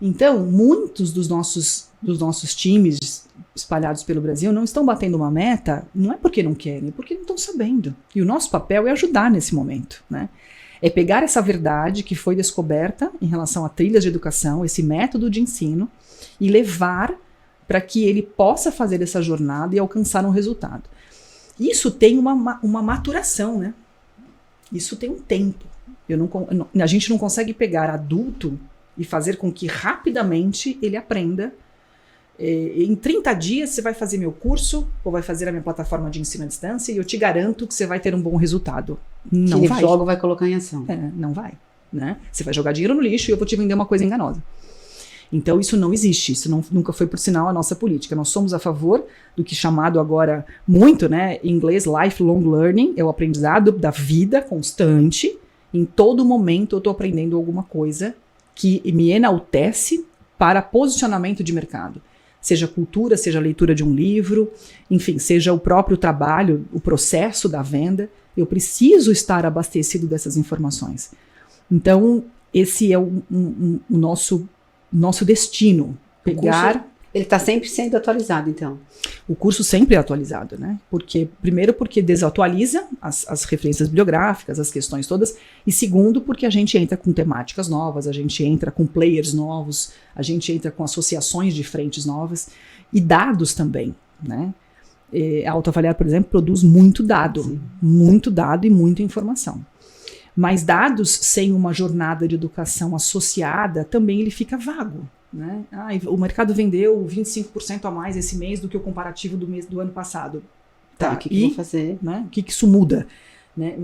Então, muitos dos nossos times espalhados pelo Brasil não estão batendo uma meta, não é porque não querem, é porque não estão sabendo. E o nosso papel é ajudar nesse momento, né? É pegar essa verdade que foi descoberta em relação a trilhas de educação, esse método de ensino, e levar para que ele possa fazer essa jornada e alcançar um resultado. Isso tem uma maturação, né? Isso tem um tempo. A gente não consegue pegar adulto e fazer com que rapidamente ele aprenda. Em 30 dias você vai fazer meu curso ou vai fazer a minha plataforma de ensino à distância e eu te garanto que você vai ter um bom resultado. Não vai. Logo vai colocar em ação. Não vai, né? Você vai jogar dinheiro no lixo e eu vou te vender uma coisa enganosa. Então isso não existe, isso nunca foi, por sinal, a nossa política. Nós somos a favor do que chamado agora muito, né, em inglês, lifelong learning, é o aprendizado da vida constante. Em todo momento eu estou aprendendo alguma coisa que me enaltece para posicionamento de mercado. Seja cultura, seja a leitura de um livro, enfim, seja o próprio trabalho, o processo da venda, eu preciso estar abastecido dessas informações. Então, esse é o nosso destino. Ele está sempre sendo atualizado, então. O curso sempre é atualizado, né? Primeiro porque desatualiza as referências bibliográficas, as questões todas, e segundo porque a gente entra com temáticas novas, a gente entra com players novos, a gente entra com associações de frentes novas e dados também, né? A Autoavaliar, por exemplo, produz muito dado e muita informação. Mas dados sem uma jornada de educação associada, também ele fica vago. Né? O mercado vendeu 25% a mais esse mês do que o comparativo do ano passado. Tá, o que eu vou fazer? Né? O que isso muda? Né?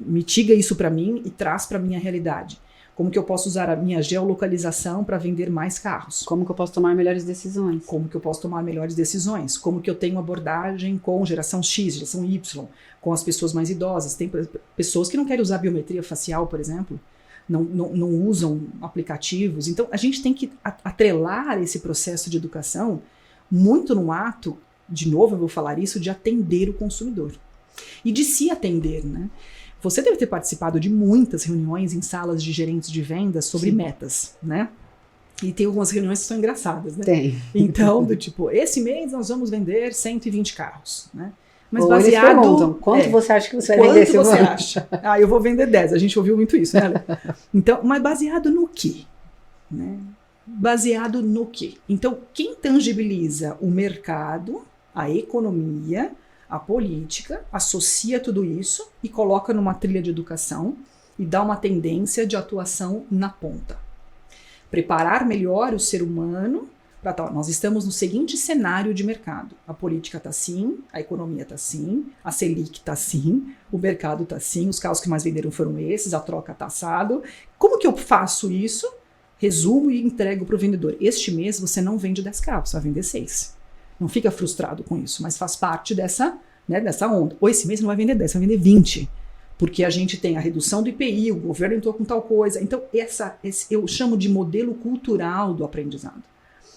Mitiga isso para mim e traz para a minha realidade. Como que eu posso usar a minha geolocalização para vender mais carros? Como que eu posso tomar melhores decisões? Como que eu posso tomar melhores decisões? Como que eu tenho abordagem com geração X, geração Y, com as pessoas mais idosas? Tem pessoas que não querem usar biometria facial, por exemplo. Não usam aplicativos. Então, a gente tem que atrelar esse processo de educação muito no ato, de novo eu vou falar isso, de atender o consumidor. E de se atender, né? Você deve ter participado de muitas reuniões em salas de gerentes de vendas sobre metas, né? E tem algumas reuniões que são engraçadas, né? Tem. Então, do tipo, esse mês nós vamos vender 120 carros, né? Mas Ou baseado... eles perguntam, quanto você acha que você vai vender esse Quanto você ano? acha? Ah, eu vou vender 10. A gente ouviu muito isso, né, Lê? Então, mas baseado no quê? Né? Baseado no quê? Então, quem tangibiliza o mercado, a economia, a política, associa tudo isso e coloca numa trilha de educação e dá uma tendência de atuação na ponta. Preparar melhor o ser humano para tal. Nós estamos no seguinte cenário de mercado. A política está assim, a economia está assim, a Selic está assim, o mercado está assim, os carros que mais venderam foram esses, a troca está assado. Como que eu faço isso? Resumo e entrego para o vendedor. Este mês você não vende 10 carros, você vai vender 6. Não fica frustrado com isso, mas faz parte dessa onda. Ou esse mês não vai vender 10, vai vender 20. Porque a gente tem a redução do IPI, o governo entrou com tal coisa. Então, eu chamo de modelo cultural do aprendizado.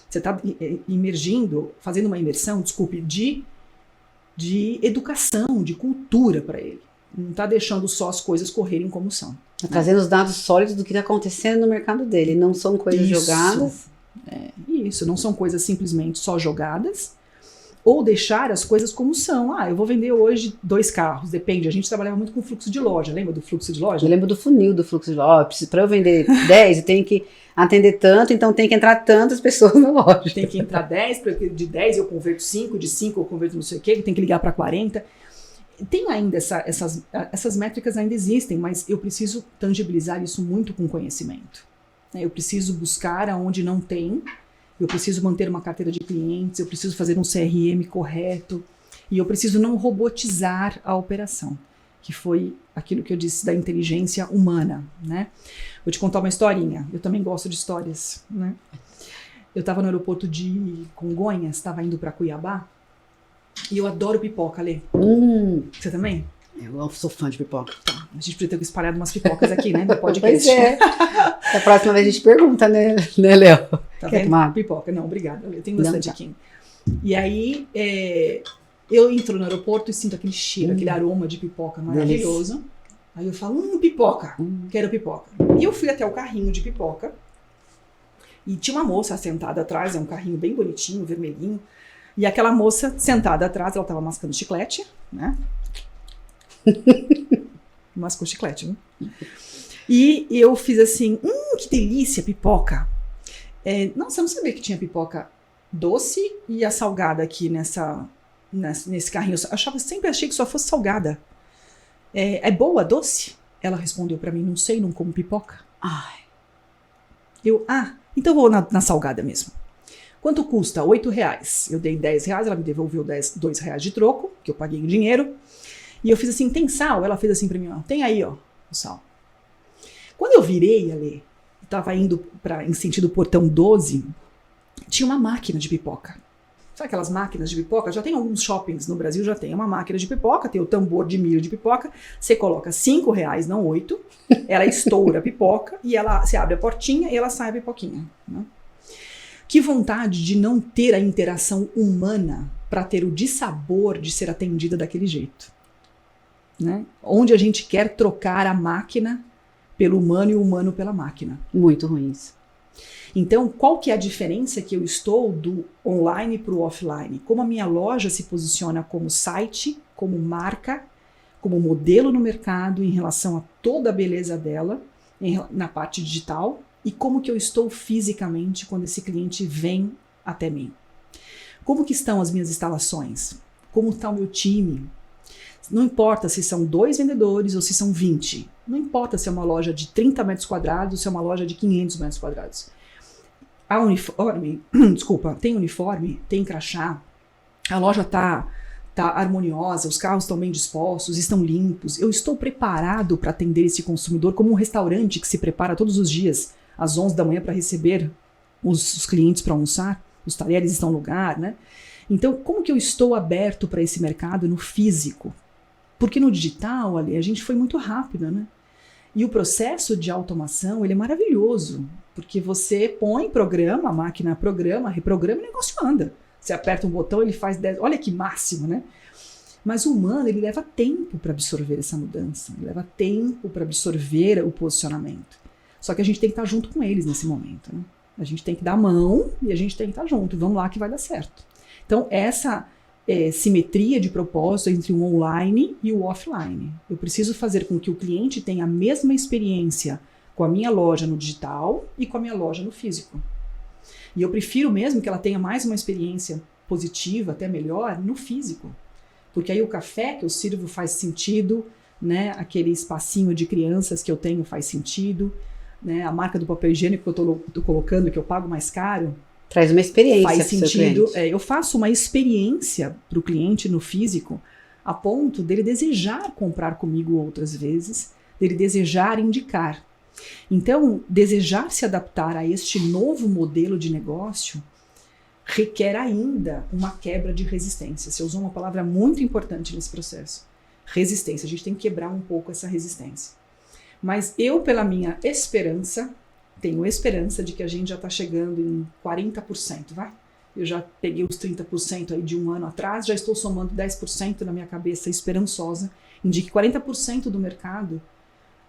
Você está imergindo, fazendo uma imersão, desculpe, de educação, de cultura para ele. Não está deixando só as coisas correrem como são. Tá trazendo os dados sólidos do que está acontecendo no mercado dele. Não são coisas jogadas. Isso, não são coisas simplesmente só jogadas. Ou deixar as coisas como são. Ah, eu vou vender hoje 2 carros, depende. A gente trabalhava muito com fluxo de loja, lembra do fluxo de loja? Eu lembro do funil do fluxo de loja. Para eu vender 10, eu tenho que atender tanto, então tem que entrar tantas pessoas na loja. Tem que entrar 10, de 10 eu converto 5, de 5 eu converto não sei o quê, tem que ligar para 40. Tem ainda essas métricas ainda existem, mas eu preciso tangibilizar isso muito com conhecimento. Eu preciso buscar aonde não tem. Eu preciso manter uma carteira de clientes, eu preciso fazer um CRM correto e eu preciso não robotizar a operação, que foi aquilo que eu disse da inteligência humana, né? Vou te contar uma historinha, eu também gosto de histórias, né? Eu estava no aeroporto de Congonhas, estava indo para Cuiabá e eu adoro pipoca, Lê. Você também? Eu sou fã de pipoca. Tá, a gente podia ter espalhado umas pipocas aqui, né, no podcast. Pois é. A próxima vez a gente pergunta, né Léo? Tá Quer vendo? tomar? Pipoca. Não, obrigada. Eu tenho bastante Não, tá. aqui. E aí, eu entro no aeroporto e sinto aquele cheiro, aquele aroma de pipoca maravilhoso. Aí eu falo, pipoca, quero pipoca. E eu fui até o carrinho de pipoca. E tinha uma moça sentada atrás, é um carrinho bem bonitinho, vermelhinho. E aquela moça sentada atrás, ela tava mascando chiclete, né? Mascou chiclete, né? E eu fiz assim, que delícia, pipoca. Nossa, eu não sabia que tinha pipoca doce e a salgada aqui nesse carrinho. Sempre achei que só fosse salgada. É boa, doce? Ela respondeu pra mim, não sei, não como pipoca. Ai. Então vou na salgada mesmo. Quanto custa? R$8. Eu dei R$10, ela me devolveu R$2 de troco, que eu paguei em dinheiro. E eu fiz assim, tem sal? Ela fez assim pra mim, ó, tem aí, ó, o sal. Quando eu virei ali, tava indo em sentido portão 12, tinha uma máquina de pipoca. Sabe aquelas máquinas de pipoca? Já tem alguns shoppings no Brasil, já tem uma máquina de pipoca, tem o tambor de milho de pipoca, você coloca R$5, não 8, ela estoura a pipoca e você abre a portinha e ela sai a pipoquinha, né? Que vontade de não ter a interação humana para ter o dissabor de ser atendida daquele jeito, né? Onde a gente quer trocar a máquina pelo humano e o humano pela máquina. Muito ruim isso. Então, qual que é a diferença que eu estou do online para o offline? Como a minha loja se posiciona como site, como marca, como modelo no mercado em relação a toda a beleza dela, na parte digital, e como que eu estou fisicamente quando esse cliente vem até mim. Como que estão as minhas instalações? Como está o meu time? Não importa se são 2 vendedores ou se são 20. Não importa se é uma loja de 30 metros quadrados ou se é uma loja de 500 metros quadrados. A uniforme, tem uniforme, tem crachá, a loja tá harmoniosa, os carros estão bem dispostos, estão limpos. Eu estou preparado para atender esse consumidor como um restaurante que se prepara todos os dias, às 11 da manhã, para receber os clientes para almoçar. Os talheres estão no lugar, né? Então, como que eu estou aberto para esse mercado no físico? Porque no digital, ali, a gente foi muito rápido, né? E o processo de automação, ele é maravilhoso, porque você põe, programa, a máquina programa, reprograma e o negócio anda. Você aperta um botão, ele faz 10, olha que máximo, né? Mas o humano, ele leva tempo para absorver essa mudança, ele leva tempo para absorver o posicionamento. Só que a gente tem que estar junto com eles nesse momento, né? A gente tem que dar a mão e a gente tem que estar junto. Vamos lá que vai dar certo. Então, essa simetria de propósito entre o online e o offline. Eu preciso fazer com que o cliente tenha a mesma experiência com a minha loja no digital e com a minha loja no físico. E eu prefiro mesmo que ela tenha mais uma experiência positiva, até melhor, no físico. Porque aí o café que eu sirvo faz sentido, né? Aquele espacinho de crianças que eu tenho faz sentido, né? A marca do papel higiênico que eu tô colocando, que eu pago mais caro, Traz uma experiência. faz pro seu sentido. cliente. Eu faço uma experiência para o cliente no físico a ponto dele desejar comprar comigo outras vezes, dele desejar indicar. Então, desejar se adaptar a este novo modelo de negócio requer ainda uma quebra de resistência. Você usou uma palavra muito importante nesse processo. Resistência. A gente tem que quebrar um pouco essa resistência. Mas eu, pela minha esperança, tenho esperança de que a gente já está chegando em 40%, vai? Eu já peguei os 30% aí de um ano atrás, já estou somando 10% na minha cabeça esperançosa, de que 40% do mercado,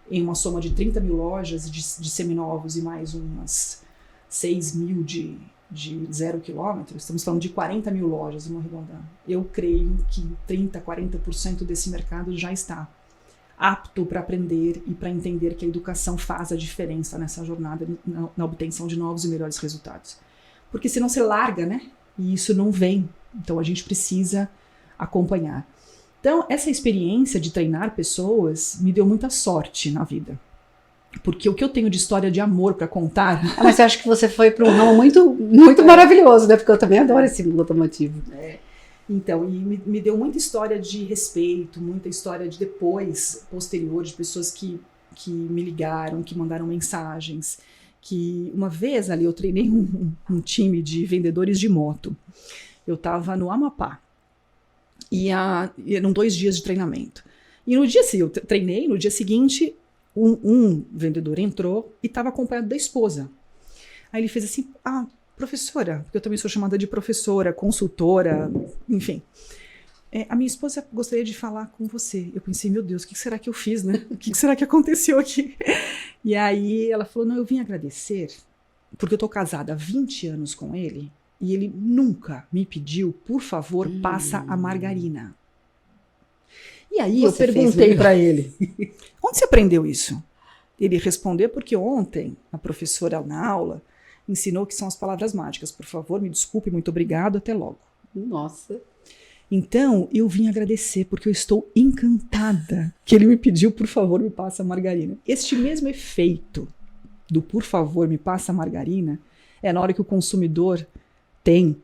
em uma soma de 30 mil lojas de seminovos e mais umas 6 mil de 0 quilômetro, estamos falando de 40 mil lojas, vamos arredondar. Eu creio que 30%, 40% desse mercado já está apto para aprender e para entender que a educação faz a diferença nessa jornada, na obtenção de novos e melhores resultados. Porque senão você larga, né? E isso não vem. Então a gente precisa acompanhar. Então essa experiência de treinar pessoas me deu muita sorte na vida. Porque o que eu tenho de história de amor para contar... Mas eu acho que você foi para um ramo muito maravilhoso, né? Porque eu também adoro esse mundo automotivo. Então, e me deu muita história de respeito, muita história de depois, posterior, de pessoas que me ligaram, que mandaram mensagens, que uma vez ali eu treinei um time de vendedores de moto. Eu estava no Amapá, e eram 2 dias de treinamento. E no dia seguinte, eu treinei, no dia seguinte, um vendedor entrou e estava acompanhado da esposa. Aí ele fez assim, professora, porque eu também sou chamada de professora, consultora, enfim. A minha esposa gostaria de falar com você. Eu pensei, meu Deus, o que será que eu fiz, né? O que será que aconteceu aqui? E aí ela falou, não, eu vim agradecer, porque eu tô casada há 20 anos com ele, e ele nunca me pediu, por favor, passa a margarina. E aí eu perguntei para ele, onde você aprendeu isso? Ele respondeu, porque ontem a professora na aula ensinou que são as palavras mágicas. Por favor, me desculpe, muito obrigado, até logo. Nossa. Então, eu vim agradecer, porque eu estou encantada que ele me pediu, por favor, me passa a margarina. Este mesmo efeito do por favor, me passa a margarina, é na hora que o consumidor tem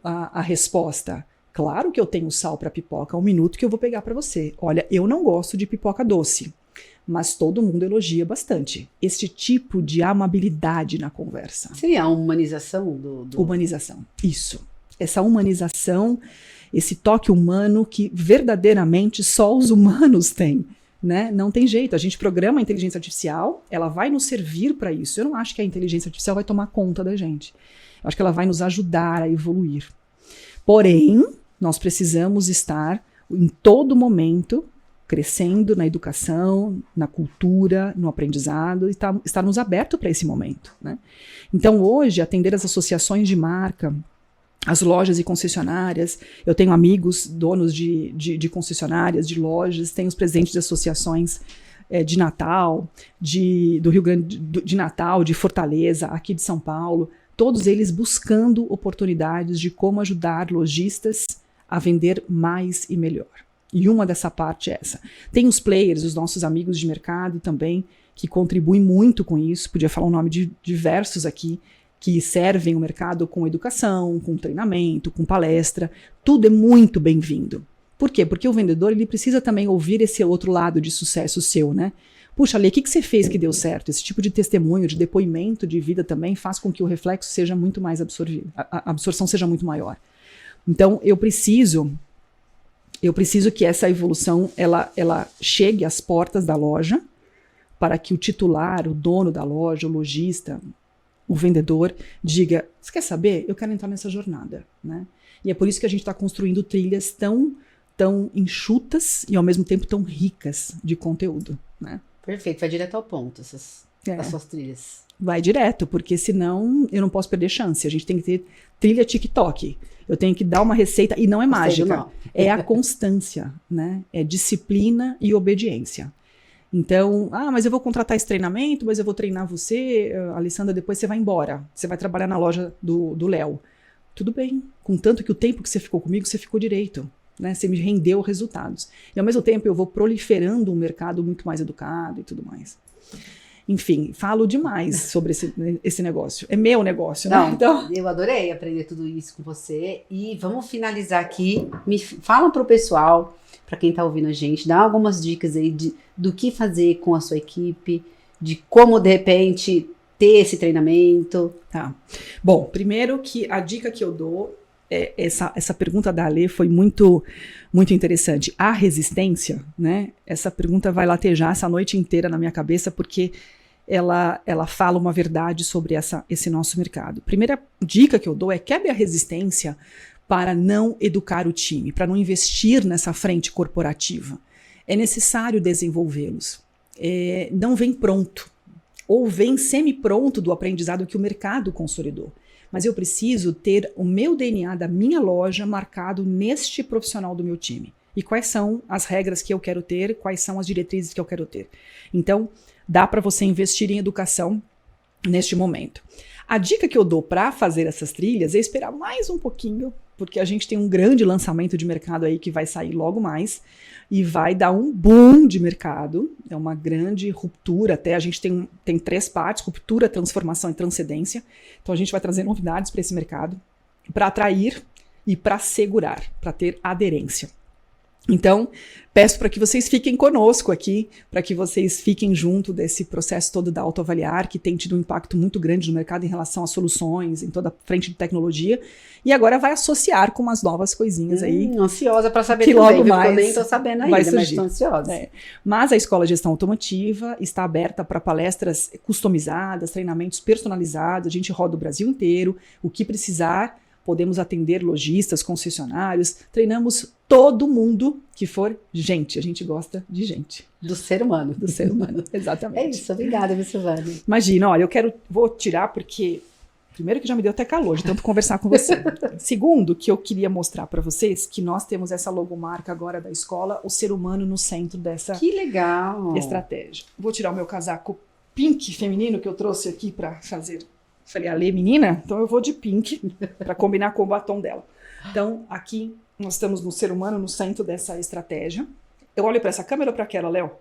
a resposta. Claro que eu tenho sal para pipoca, 1 minuto que eu vou pegar para você. Olha, eu não gosto de pipoca doce, mas todo mundo elogia bastante. Este tipo de amabilidade na conversa. Seria a humanização do... Humanização, isso. Essa humanização, esse toque humano que verdadeiramente só os humanos têm, né? Não tem jeito, a gente programa a inteligência artificial, ela vai nos servir para isso. Eu não acho que a inteligência artificial vai tomar conta da gente. Eu acho que ela vai nos ajudar a evoluir. Porém, nós precisamos estar em todo momento crescendo na educação, na cultura, no aprendizado, e estarmos abertos para esse momento, né? Então, hoje, atender as associações de marca, as lojas e concessionárias, eu tenho amigos, donos de concessionárias, de lojas, tenho os presidentes de associações de Natal, do Rio Grande de Natal, de Fortaleza, aqui de São Paulo, todos eles buscando oportunidades de como ajudar lojistas a vender mais e melhor. E uma dessa parte é essa. Tem os players, os nossos amigos de mercado também, que contribuem muito com isso. Podia falar o nome de diversos aqui, que servem o mercado com educação, com treinamento, com palestra. Tudo é muito bem-vindo. Por quê? Porque o vendedor ele precisa também ouvir esse outro lado de sucesso seu, né? Puxa, Lê, o que você fez que deu certo? Esse tipo de testemunho, de depoimento de vida também faz com que o reflexo seja muito mais absorvido, a absorção seja muito maior. Então, eu preciso que essa evolução ela chegue às portas da loja para que o titular, o dono da loja, o lojista, o vendedor diga, você quer saber? Eu quero entrar nessa jornada, né? E é por isso que a gente está construindo trilhas tão enxutas e ao mesmo tempo tão ricas de conteúdo, né? Perfeito, vai direto ao ponto, as suas trilhas. vai direto, porque senão eu não posso perder chance. A gente tem que ter trilha TikTok. Eu tenho que dar uma receita, e não é mágica, não. É a constância, né? É disciplina e obediência. Então, mas eu vou contratar esse treinamento, mas eu vou treinar você, Alessandra, depois você vai embora. Você vai trabalhar na loja do Léo. Tudo bem, contanto que o tempo que você ficou comigo, você ficou direito, né? Você me rendeu resultados. E ao mesmo tempo eu vou proliferando um mercado muito mais educado e tudo mais. Enfim, falo demais sobre esse negócio. É meu negócio, né? Não, então, eu adorei aprender tudo isso com você. E vamos finalizar aqui. Fala pro pessoal, para quem tá ouvindo a gente, dá algumas dicas aí do que fazer com a sua equipe, de como, de repente, ter esse treinamento. Tá. Bom, primeiro que a dica que eu dou, essa pergunta da Ale foi muito, muito interessante. A resistência, né? Essa pergunta vai latejar essa noite inteira na minha cabeça, porque ela fala uma verdade sobre esse nosso mercado. Primeira dica que eu dou é quebre a resistência para não educar o time, para não investir nessa frente corporativa. É necessário desenvolvê-los. Não vem pronto, ou vem semi-pronto do aprendizado que o mercado consolidou. Mas eu preciso ter o meu DNA da minha loja marcado neste profissional do meu time. E quais são as regras que eu quero ter, quais são as diretrizes que eu quero ter. Então, dá para você investir em educação neste momento. A dica que eu dou para fazer essas trilhas é esperar mais um pouquinho, porque a gente tem um grande lançamento de mercado aí que vai sair logo mais e vai dar um boom de mercado, é uma grande ruptura, até a gente tem 3 partes, ruptura, transformação e transcendência, então a gente vai trazer novidades para esse mercado, para atrair e para segurar, para ter aderência. Então, peço para que vocês fiquem conosco aqui, para que vocês fiquem junto desse processo todo da Autoavaliar, que tem tido um impacto muito grande no mercado em relação às soluções, em toda a frente de tecnologia, e agora vai associar com umas novas coisinhas aí. Ansiosa para saber que também, logo mais eu nem estou sabendo ainda, mas estou ansiosa. Mas a Escola de Gestão Automotiva está aberta para palestras customizadas, treinamentos personalizados, a gente roda o Brasil inteiro, o que precisar. Podemos atender lojistas, concessionários, treinamos todo mundo que for gente. A gente gosta de gente. Do ser humano. Do ser humano, exatamente. É isso, obrigada, minha Silvana. Imagina, olha, vou tirar porque, primeiro que já me deu até calor de tanto conversar com você. Segundo, que eu queria mostrar para vocês que nós temos essa logomarca agora da escola, o ser humano no centro dessa que legal. Estratégia. Vou tirar o meu casaco pink feminino que eu trouxe aqui para fazer. Falei, Ale, menina, então eu vou de pink para combinar com o batom dela. Então, aqui nós estamos no ser humano no centro dessa estratégia. Eu olho para essa câmera ou para aquela, Léo?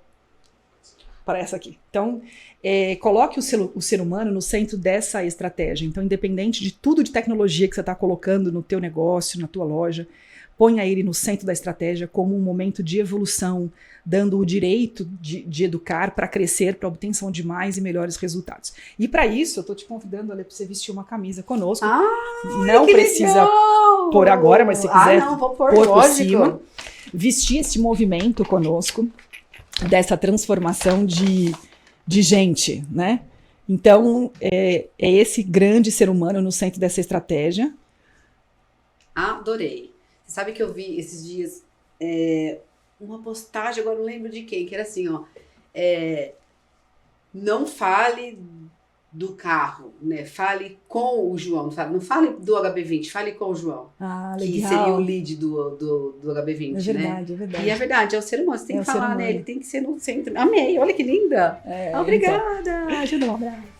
Para essa aqui. Então, coloque o ser humano no centro dessa estratégia. Então, independente de tudo de tecnologia que você está colocando no teu negócio, na tua loja, ponha ele no centro da estratégia como um momento de evolução, dando o direito de educar para crescer, para obtenção de mais e melhores resultados. E para isso, eu estou te convidando, Ale, para você vestir uma camisa conosco. Não precisa pôr agora, mas se quiser vou pôr por cima. Vestir esse movimento conosco, dessa transformação de gente, né? Então, é esse grande ser humano no centro dessa estratégia. Adorei. Você sabe que eu vi esses dias uma postagem, agora não lembro de quem, que era assim, ó. Não fale do carro, né? Fale com o João. Não fale do HB20, fale com o João. Legal. Que seria o lead do HB20, é verdade, né? É verdade. E é verdade, é o ser humano. Você tem que falar, né? Ele tem que ser no centro. Amei, olha que linda. Obrigada. Então, ajuda um abraço.